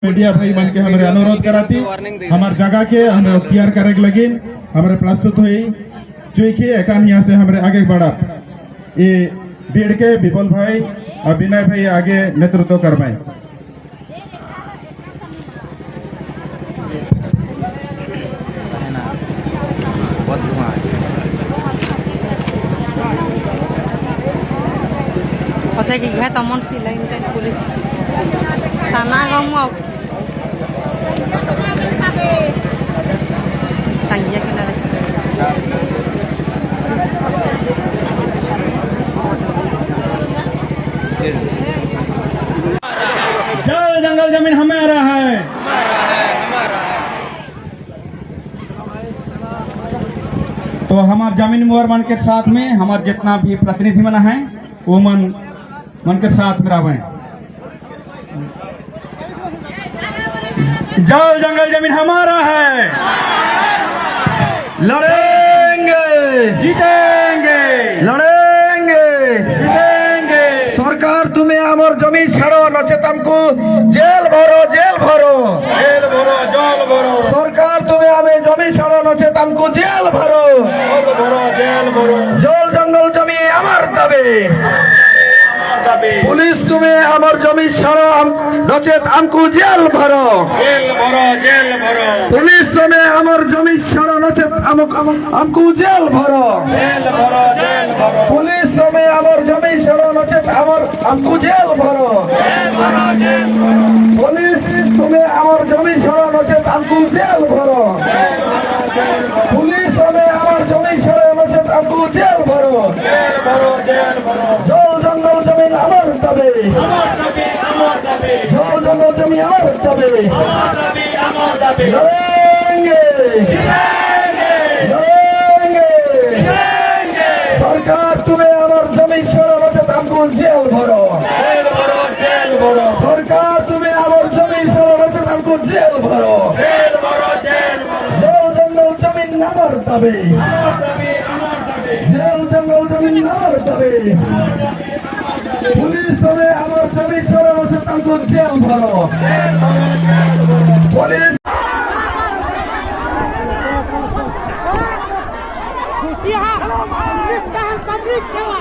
Media भाई मन के हमारे अनुरोध कराती हमारे जगह के हमें तैयार करे लगे हमारे प्रस्तुत हुई चुकी एकान यहाँ से हमारे आगे बढ़ा ये भीड़ के विपुल भाई और विनय भाई आगे नेतृत्व करवाए। Kasi gigit amon sila yung pulis. Sana kamu tanya ka na rin. जल जंगल जमीन हमारा है। तो हमारे जमीन मुहर मन के साथ में हमारे जितना भी प्रतिनिधि मना है वो मन के साथ में रहे। जल जंगल जमीन हमारा है, लड़ेंगे जीतेंगे, लड़ेंगे जीतेंगे। सरकार तुम्हें आमर जमी छाड़ो नचेत हमको जेल भरो जेल भरो जेल भरो जल भरो। सरकार तुम्हें हमें जमी छाड़ो नचेत हमको जेल भरो जेल भरो। जल जंगल जमी আমার দাবি। पुलिस तुम्हें आमर जमी छाड़ो नचेत हमको जेल भरो जेल भरो जेल भरो। पुलिस तुम्हें आमर जमी छाड़ो नचेत हमको जेल भरो जेल भरो जेल भरो। पुलिस तुम्हें आमर जमी छाड़ो नचेत हमको जेल भरो पुलिस तुम्हें आमर जमी छाड़ो नचेत हमको जेल भरो पुलिस तुम्हें आमर जमी छाड़ो नचेत हमको जेल भरो जल जंगल जमीन আমার দাবি জল জঙ্গল জমি আমার দাবি লড়েঙ্গে লড়েঙ্গে সরকার তুমি আমার জমি সরা নচেত हमको जेल भरो সরকার তুমি আমার জমি সরা নচেত हमको जेल भरो জল জঙ্গল জমিন আমার দাবি জল জঙ্গল জমিন আমার দাবি पुलिस तुम्हें हमारे जमी सरा नचेत हमको जेल भरो पुलिस खुशी है पुलिस का पब्लिक सेवा